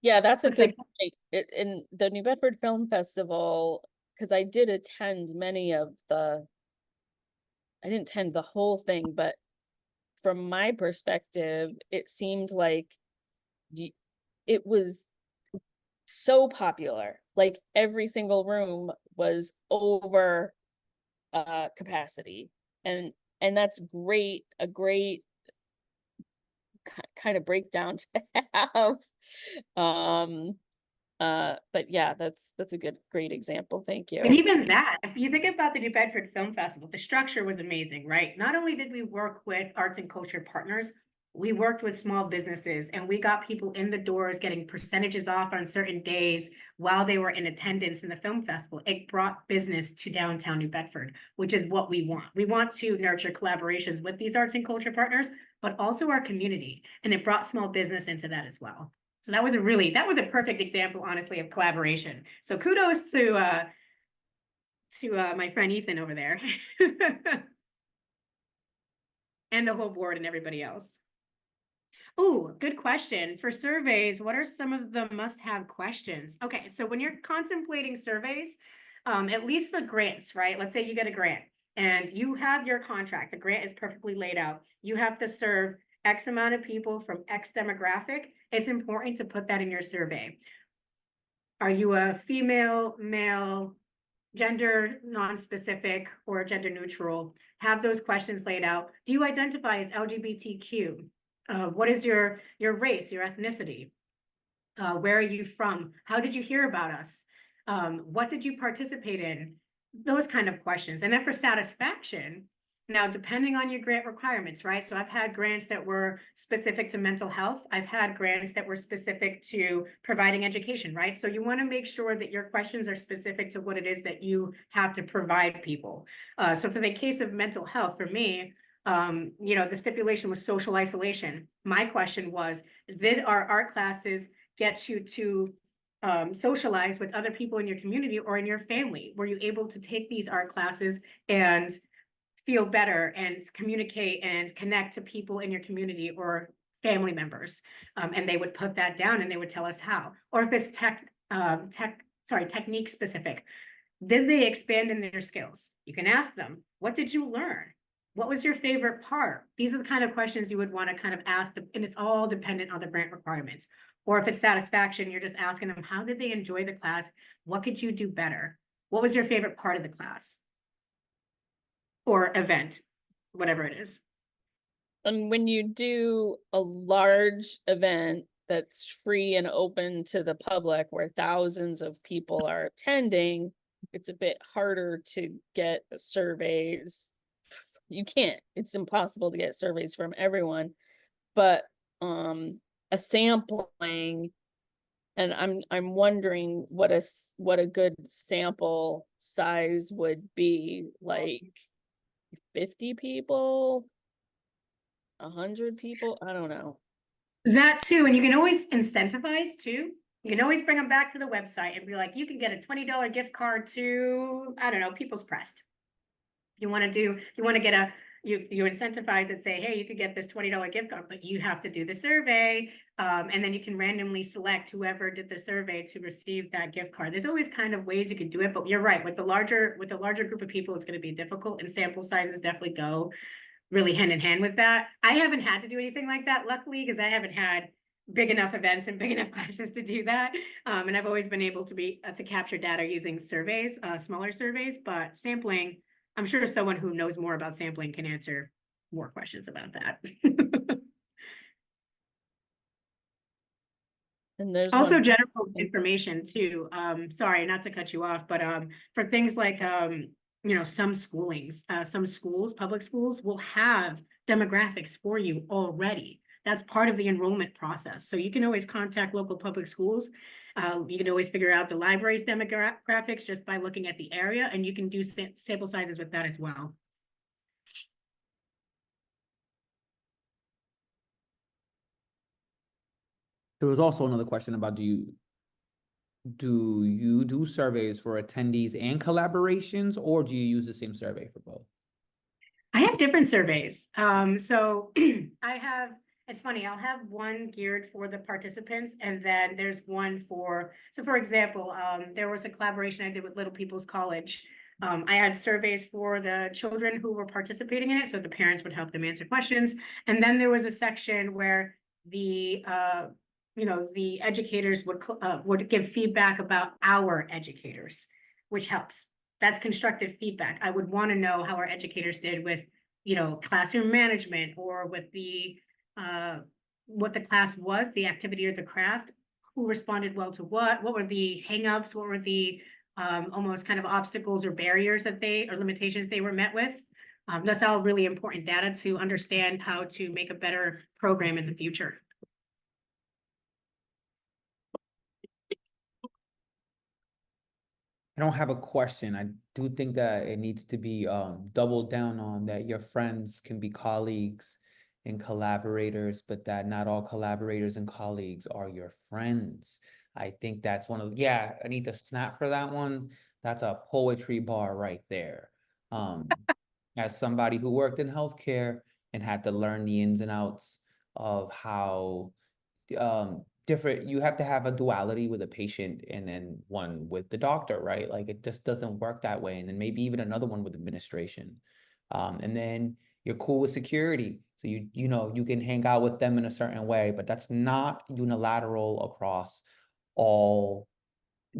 Yeah, that's a Looks good like point. In the New Bedford Film Festival, because I did attend I didn't attend the whole thing, but from my perspective, it seemed like it was so popular. Like every single room was over capacity. And that's great, a great kind of breakdown to have. But yeah, that's a great example. Thank you. and even that, if you think about the New Bedford Film Festival, the structure was amazing, right? Not only did we work with arts and culture partners, we worked with small businesses and we got people in the doors getting percentages off on certain days while they were in attendance in the film festival. It brought business to downtown New Bedford, which is what we want. We want to nurture collaborations with these arts and culture partners, but also our community. And it brought small business into that as well. So that was a perfect example, honestly, of collaboration. So kudos to my friend Ethan over there and the whole board and everybody else. Oh, good question. For surveys, what are some of the must-have questions? Okay, so when you're contemplating surveys, at least for grants, right? Let's say you get a grant and you have your contract. The grant is perfectly laid out. You have to serve X amount of people from X demographic. It's important to put that in your survey. Are you a female, male, gender non-specific, or gender neutral? Have those questions laid out. Do you identify as LGBTQ? What is your race, your ethnicity? Where are you from? How did you hear about us? What did you participate in? Those kind of questions. And then for satisfaction, now depending on your grant requirements, right? So I've had grants that were specific to mental health. I've had grants that were specific to providing education, right? So you want to make sure that your questions are specific to what it is that you have to provide people. So for the case of mental health, for me, the stipulation was social isolation. My question was, did our art classes get you to socialize with other people in your community or in your family? Were you able to take these art classes and feel better and communicate and connect to people in your community or family members? And they would put that down and they would tell us how. Or if it's technique specific, did they expand in their skills? You can ask them, what did you learn? What was your favorite part? These are the kind of questions you would want to kind of ask them, and it's all dependent on the grant requirements. Or if it's satisfaction, you're just asking them, how did they enjoy the class? What could you do better? What was your favorite part of the class or event, whatever it is? And when you do a large event that's free and open to the public where thousands of people are attending, it's a bit harder to get surveys. You can't, it's impossible to get surveys from everyone, but a sampling, and I'm wondering what a good sample size would be, like 50 people, 100 people, I don't know. That too, and you can always incentivize too. You can always bring them back to the website and be like, you can get a $20 gift card to, I don't know, People's Prest. You incentivize it, say, hey, you could get this $20 gift card, but you have to do the survey. And then you can randomly select whoever did the survey to receive that gift card. There's always kind of ways you could do it, but you're right. With the larger group of people, it's going to be difficult, and sample sizes definitely go really hand in hand with that. I haven't had to do anything like that, luckily, because I haven't had big enough events and big enough classes to do that. And I've always been able to capture data using surveys, smaller surveys, but sampling, I'm sure someone who knows more about sampling can answer more questions about that. And there's Also one. general information too. Sorry, not to cut you off, but for things like some schoolings, some schools, public schools will have demographics for you already. That's part of the enrollment process. So you can always contact local public schools. You can always figure out the library's demographics just by looking at the area, and you can do sample sizes with that as well. There was also another question about do you do surveys for attendees and collaborations, or do you use the same survey for both? I have different surveys. So it's funny, I'll have one geared for the participants, and then there's one so for example, there was a collaboration I did with Little People's College. I had surveys for the children who were participating in it, so the parents would help them answer questions. And then there was a section where the educators would give feedback about our educators, which helps. That's constructive feedback. I would want to know how our educators did with, classroom management, or with what the class was, the activity or the craft, who responded well to what were the hangups, what were the almost kind of obstacles or barriers or limitations they were met with. That's all really important data to understand how to make a better program in the future. I don't have a question. I do think that it needs to be doubled down on that your friends can be colleagues and collaborators, but that not all collaborators and colleagues are your friends. I think that's I need to snap for that one. That's a poetry bar right there. As somebody who worked in healthcare and had to learn the ins and outs of how different, you have to have a duality with a patient and then one with the doctor, right? Like it just doesn't work that way. And then maybe even another one with administration. And then you're cool with security. So you can hang out with them in a certain way, but that's not unilateral across all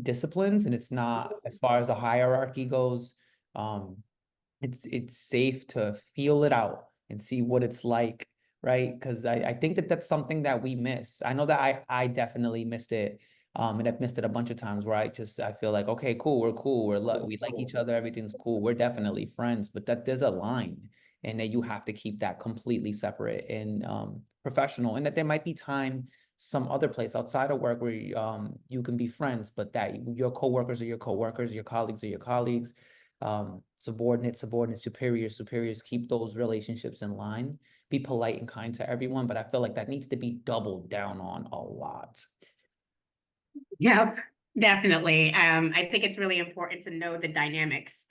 disciplines. And it's not, as far as the hierarchy goes, it's safe to feel it out and see what it's like, right? Because I think that that's something that we miss. I know that I definitely missed it. And I've missed it a bunch of times where I feel like, okay, cool, we're cool, we like each other, everything's cool, we're definitely friends, but that there's a line, and that you have to keep that completely separate and professional, and that there might be time some other place outside of work where you can be friends, but that your coworkers are your coworkers, your colleagues are your colleagues, subordinates, superiors, keep those relationships in line, be polite and kind to everyone. But I feel like that needs to be doubled down on a lot. Yep, definitely. I think it's really important to know the dynamics,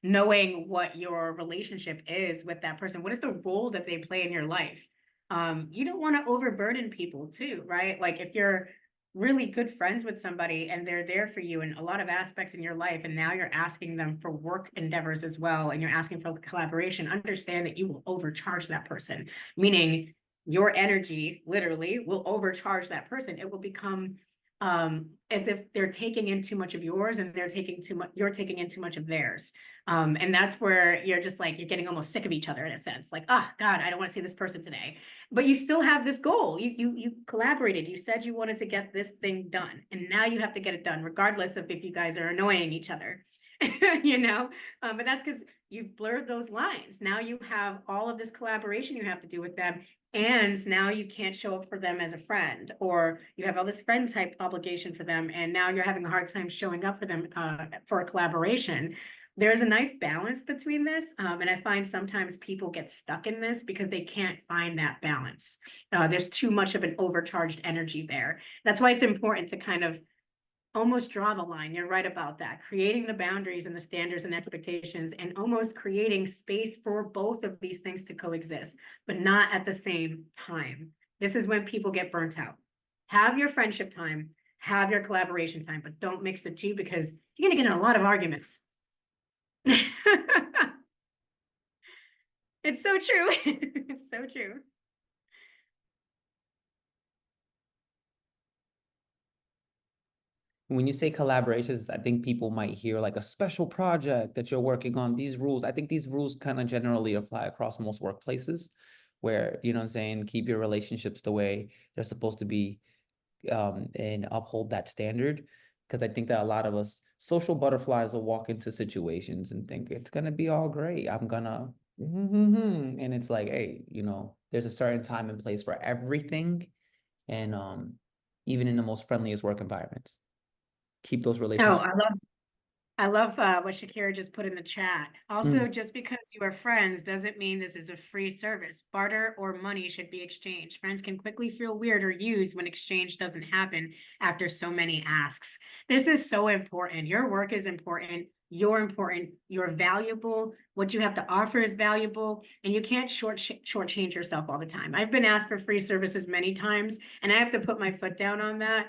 knowing what your relationship is with that person. What is the role that they play in your life? You don't want to overburden people too, right? Like if you're really good friends with somebody and they're there for you in a lot of aspects in your life, and now you're asking them for work endeavors as well, and you're asking for collaboration, understand that you will overcharge that person, meaning your energy literally will overcharge that person. It will become as if they're taking in too much of yours and you're taking in too much of theirs. And that's where you're just like, you're getting almost sick of each other in a sense, like, oh God, I don't want to see this person today, but you still have this goal. You collaborated, you said you wanted to get this thing done, and now you have to get it done, regardless of if you guys are annoying each other, but that's because you've blurred those lines. Now you have all of this collaboration you have to do with them, and now you can't show up for them as a friend, or you have all this friend type obligation for them, and now you're having a hard time showing up for them for a collaboration. There's a nice balance between this, and I find sometimes people get stuck in this because they can't find that balance. There's too much of an overcharged energy there. That's why it's important to kind of almost draw the line. You're right about that. Creating the boundaries and the standards and expectations, and almost creating space for both of these things to coexist, but not at the same time. This is when people get burnt out. Have your friendship time, have your collaboration time, but don't mix the two, because you're going to get in a lot of arguments. It's so true. It's so true. when you say collaborations, I think people might hear like a special project that you're working on, these rules. I think these rules kind of generally apply across most workplaces where, you know what I'm saying, keep your relationships the way they're supposed to be, and uphold that standard. Because I think that a lot of us social butterflies will walk into situations and think it's gonna be all great. I'm gonna, and it's like, hey, you know, there's a certain time and place for everything, and even in the most friendliest work environments, keep those Oh, relationships. I love what Shakira just put in the chat. Also, just because you are friends doesn't mean this is a free service. Barter or money should be exchanged. Friends can quickly feel weird or used when exchange doesn't happen after so many asks. This is so important. Your work is important. You're important. You're valuable. What you have to offer is valuable, and you can't shortchange yourself all the time. I've been asked for free services many times, and I have to put my foot down on that.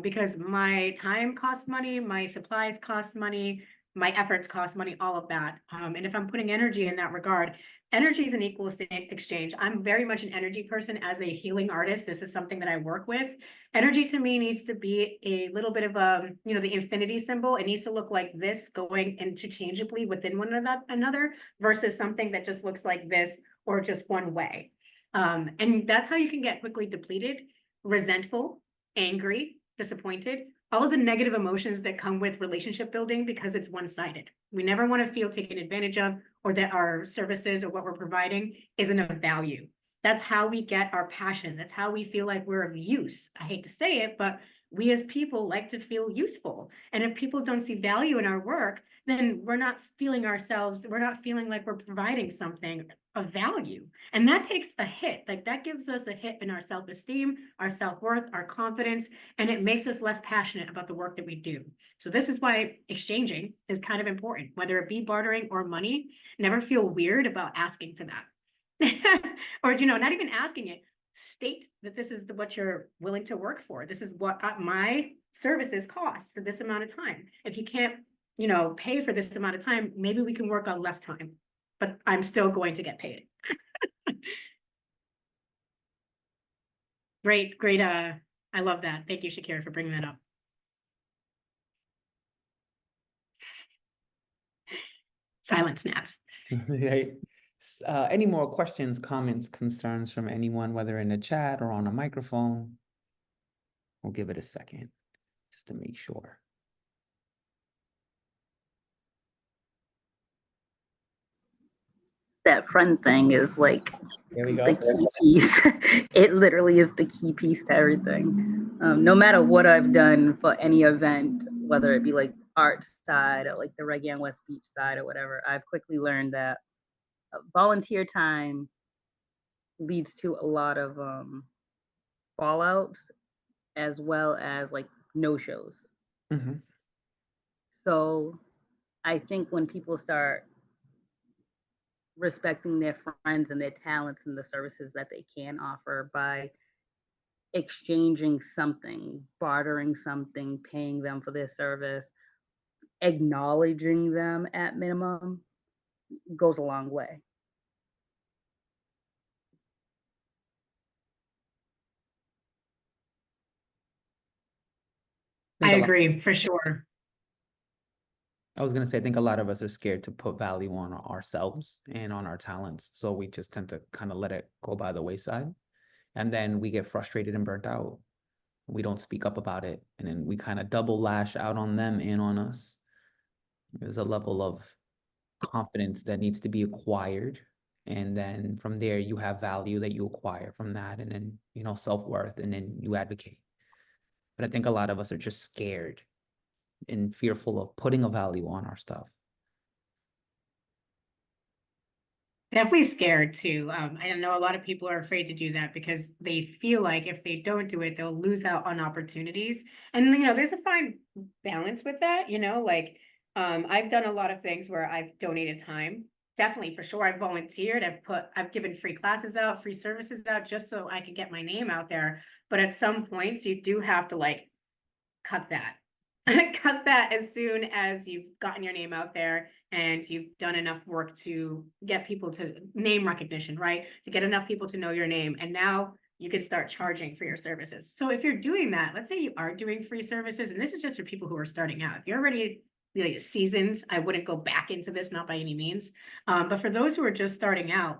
Because my time costs money, my supplies cost money, my efforts cost money, all of that. And if I'm putting energy in that regard, energy is an equal exchange. I'm very much an energy person as a healing artist. This is something that I work with. Energy to me needs to be a little bit of the infinity symbol. It needs to look like this going interchangeably within one another versus something that just looks like this or just one way. And that's how you can get quickly depleted, resentful, angry, disappointed, all of the negative emotions that come with relationship building because it's one-sided. We never want to feel taken advantage of or that our services or what we're providing isn't of value. That's how we get our passion. That's how we feel like we're of use. I hate to say it, but we as people like to feel useful. And if people don't see value in our work, then we're not feeling ourselves, we're not feeling like we're providing something of value. And that takes a hit. Like that gives us a hit in our self-esteem, our self-worth, our confidence, and it makes us less passionate about the work that we do. So this is why exchanging is kind of important, whether it be bartering or money. Never feel weird about asking for that. Or, not even asking it, state that this is what you're willing to work for. This is what my services cost for this amount of time. If you can't, pay for this amount of time, maybe we can work on less time, but I'm still going to get paid. Great. I love that. Thank you, Shakira, for bringing that up. Silent snaps. Right. Any more questions, comments, concerns from anyone, whether in the chat or on a microphone? We'll give it a second just to make sure. That friend thing is like There we the go. key piece. It literally is the key piece to everything. No matter what I've done for any event, whether it be like art side or like the Reggae on West Beach side or whatever, I've quickly learned that volunteer time leads to a lot of fallouts as well as like no-shows. Mm-hmm. So I think when people start respecting their friends and their talents and the services that they can offer by exchanging something, bartering something, paying them for their service, acknowledging them at minimum, goes a long way. I agree, for sure. I was going to say, I think a lot of us are scared to put value on ourselves and on our talents. So we just tend to kind of let it go by the wayside. And then we get frustrated and burnt out. We don't speak up about it. And then we kind of double lash out on them and on us. There's a level of confidence that needs to be acquired. And then from there, you have value that you acquire from that. And then, self-worth, and then you advocate. But I think a lot of us are just scared and fearful of putting a value on our stuff. Definitely scared too. I know a lot of people are afraid to do that because they feel like if they don't do it, they'll lose out on opportunities. And there's a fine balance with that. I've done a lot of things where I've donated time. Definitely, for sure. I've volunteered. I've given free classes out, free services out, just so I could get my name out there. But at some points, you do have to cut that. Cut that as soon as you've gotten your name out there and you've done enough work to get people to name recognition, right? To get enough people to know your name. And now you could start charging for your services. So if you're doing that, let's say you are doing free services, and this is just for people who are starting out. If you're already like seasoned, I wouldn't go back into this, not by any means. But for those who are just starting out,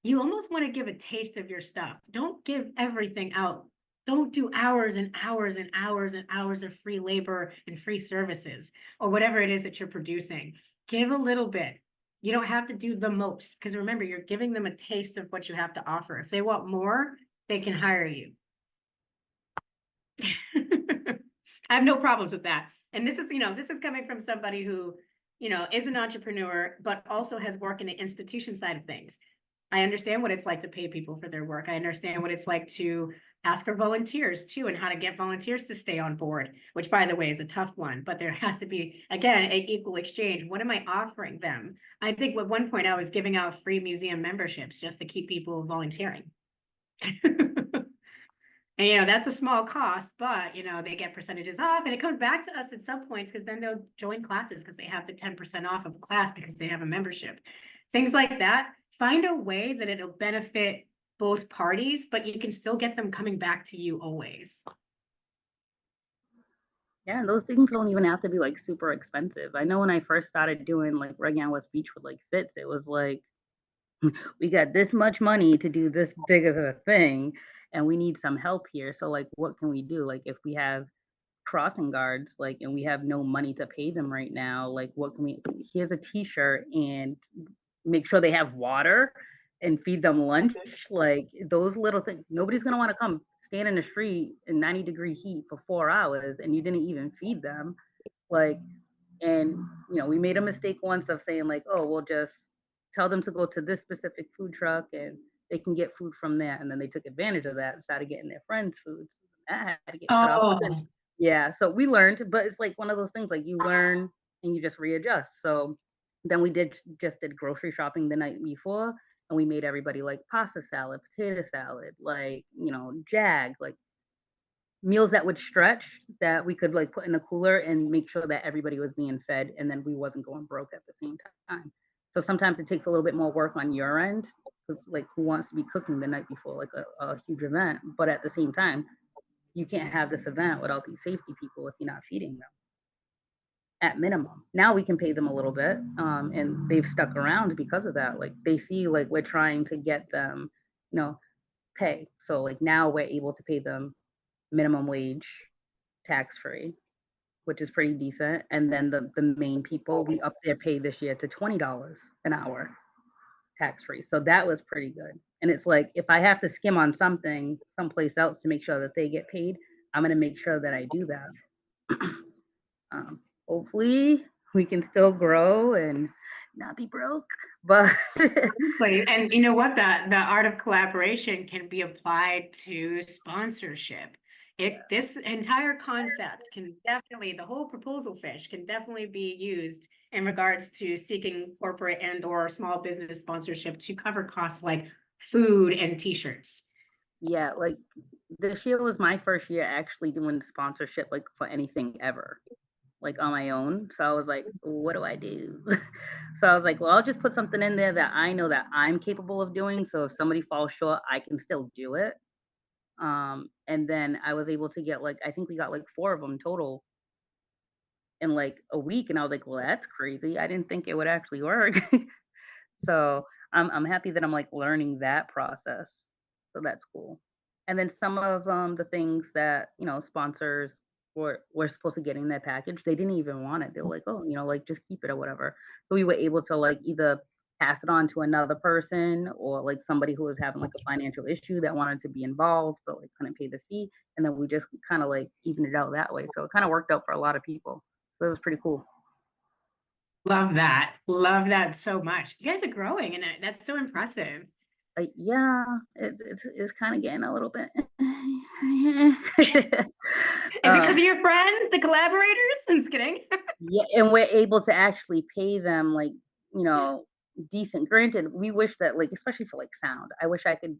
you almost want to give a taste of your stuff. Don't give everything out. Don't do hours and hours and hours and hours of free labor and free services or whatever it is that you're producing. Give a little bit. You don't have to do the most, because remember, you're giving them a taste of what you have to offer. If they want more, they can hire you. I have no problems with that. And this is, this is coming from somebody who, is an entrepreneur, but also has worked in the institution side of things. I understand what it's like to pay people for their work. I understand what it's like to ask for volunteers too, and how to get volunteers to stay on board, which by the way is a tough one, but there has to be, again, an equal exchange. What am I offering them? I think at one point I was giving out free museum memberships just to keep people volunteering. And, that's a small cost, but, they get percentages off, and it comes back to us at some points because then they'll join classes because they have the 10% off of a class because they have a membership. Things like that. Find a way that it'll benefit both parties, but you can still get them coming back to you always. Yeah, and those things don't even have to be like super expensive. I know when I first started doing like Reggae West Beach with like Fitz, it was like, we got this much money to do this big of a thing, and we need some help here. So like, what can we do? Like, if we have crossing guards, like, and we have no money to pay them right now, like, what can we? Here's a T-shirt, and make sure they have water and feed them lunch. Like those little things. Nobody's gonna want to come stand in the street in 90-degree heat for 4 hours, and you didn't even feed them. Like, and we made a mistake once of saying like, oh, we'll just tell them to go to this specific food truck and they can get food from there. And then they took advantage of that and started getting their friends' food. So that had to get cut off. But then, yeah, so we learned, but it's like one of those things, like you learn and you just readjust. So then we did grocery shopping the night before, and we made everybody like pasta salad, potato salad, like, jag, like meals that would stretch, that we could like put in a cooler and make sure that everybody was being fed, and then we wasn't going broke at the same time. So sometimes it takes a little bit more work on your end, because like, who wants to be cooking the night before like a huge event? But at the same time, you can't have this event without these safety people if you're not feeding them at minimum. Now we can pay them a little bit, and they've stuck around because of that. Like they see like we're trying to get them, pay. So like now we're able to pay them minimum wage, tax free, which is pretty decent. And then the main people, we upped their pay this year to $20 an hour, tax free. So that was pretty good. And it's like, if I have to skim on something someplace else to make sure that they get paid, I'm going to make sure that I do that. Hopefully we can still grow and not be broke, but and you know what, the art of collaboration can be applied to sponsorship. This entire concept can definitely, the whole proposal fish can definitely be used in regards to seeking corporate and or small business sponsorship to cover costs like food and t-shirts. Yeah, like this year was my first year actually doing sponsorship like for anything ever, like on my own. So I was like, what do I do? So I was like, well, I'll just put something in there that I know that I'm capable of doing. So if somebody falls short, I can still do it. And then I was able to get like, I think we got like 4 of them total in like a week. And I was like, well, that's crazy. I didn't think it would actually work. So I'm happy that I'm like learning that process. So that's cool. And then some of the things that, sponsors were supposed to get in that package, they didn't even want it. They were like, oh, like just keep it or whatever. So we were able to like either pass it on to another person, or like somebody who was having like a financial issue that wanted to be involved but like couldn't pay the fee. And then we just kind of like evened it out that way. So it kind of worked out for a lot of people. So it was pretty cool. Love that so much. You guys are growing, and that's so impressive. Yeah, it's kind of getting a little bit. Is it because of your friends, the collaborators? I'm just kidding. Yeah, and we're able to actually pay them like, decent. Granted, we wish that like, especially for like sound, I wish I could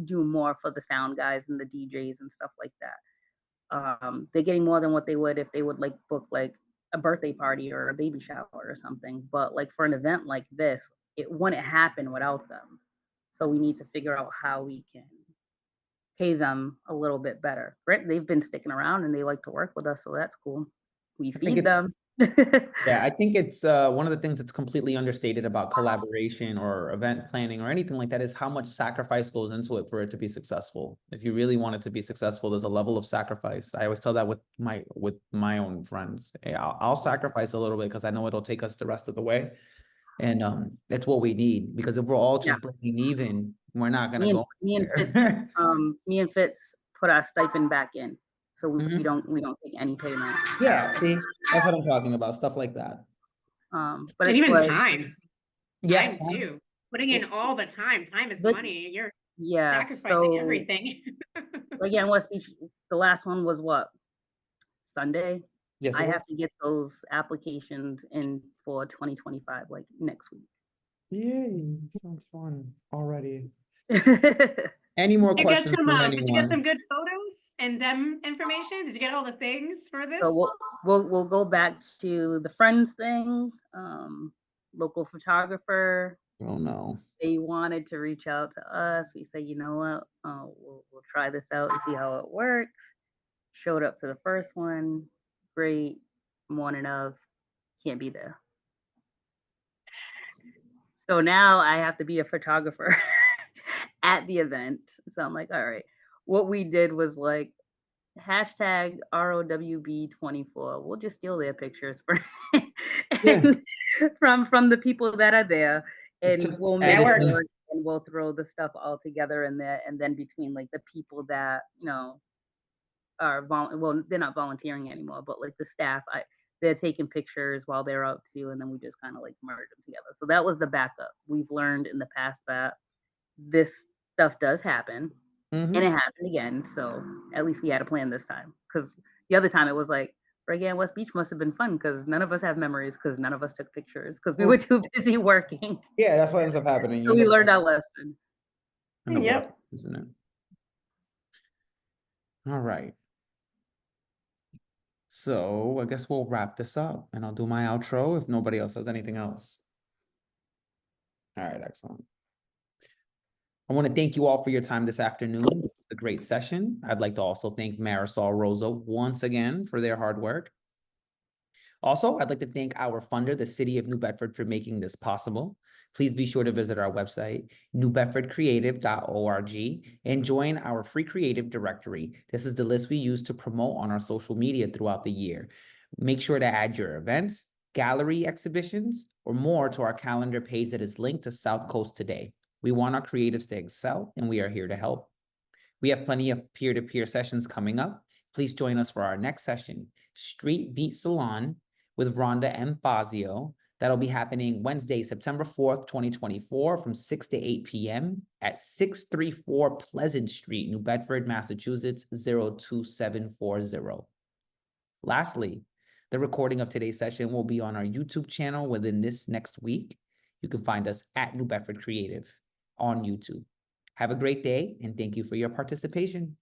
do more for the sound guys and the DJs and stuff like that. They're getting more than what they would if they would like book like a birthday party or a baby shower or something. But like for an event like this, it wouldn't happen without them. So we need to figure out how we can pay them a little bit better. Right? They've been sticking around and they like to work with us, so that's cool. We I think feed them. Yeah, I think it's one of the things that's completely understated about collaboration or event planning or anything like that is how much sacrifice goes into it for it to be successful. If you really want it to be successful, there's a level of sacrifice. I always tell that with my own friends. Hey, I'll sacrifice a little bit because I know it'll take us the rest of the way. And that's what we need, because if we're all Yeah. just breaking even, we're not gonna Me and go me and Fitz, anywhere. me and Fitz put our stipend back in, so we Mhm. don't take any payment. Yeah, see, that's what I'm talking about, stuff like that. But And it's even like, Yeah, time too. Putting in all the time. Time is the money. You're yeah. sacrificing So everything. again, West Beach, the last one was what, Sunday. yes, I it was. have to get those applications in for 2025, like next week. Yay, sounds fun already. So Any more You get questions some from did you get some anyone? good photos and them information? Did you get all the things for this? we'll go back to the friends thing. Local photographer. Oh no. They wanted to reach out to us. We said, you know what, we'll try this out and see how it works. Showed up to the first one. Great. Morning of, can't be there. So now I have to be a photographer at the event. So I'm like, all right. What we did was like hashtag ROWB24. We'll just steal their pictures for and from the people that are there, and Just we'll make edit it them. work, and we'll throw the stuff all together in there, and then between like the people that are well, they're not volunteering anymore, but like the staff, they're taking pictures while they're out too, and then we just kind of like merge them together. So that was the backup. We've learned in the past that this stuff does happen, and it happened again. So at least we had a plan this time, because the other time it was like, Reggae West Beach must have been fun because none of us have memories because none of us took pictures because we were too busy working. Yeah, that's what ends up happening. You So end we up learned our lesson. in the work, Yep. isn't it? All right. So I guess we'll wrap this up and I'll do my outro if nobody else has anything else. All right, excellent. I want to thank you all for your time this afternoon. A great session. I'd like to also thank Marisol Rosa once again for their hard work. Also, I'd like to thank our funder, the City of New Bedford, for making this possible. Please be sure to visit our website, newbedfordcreative.org, and join our free creative directory. This is the list we use to promote on our social media throughout the year. Make sure to add your events, gallery exhibitions, or more to our calendar page that is linked to South Coast Today. We want our creatives to excel, and we are here to help. We have plenty of peer-to-peer sessions coming up. Please join us for our next session, Street Beat Salon, with Rhonda M. Fazio. That'll be happening Wednesday, September 4th, 2024 from 6 to 8 p.m. at 634 Pleasant Street, New Bedford, Massachusetts, 02740. Lastly, the recording of today's session will be on our YouTube channel within this next week. You can find us at New Bedford Creative on YouTube. Have a great day and thank you for your participation.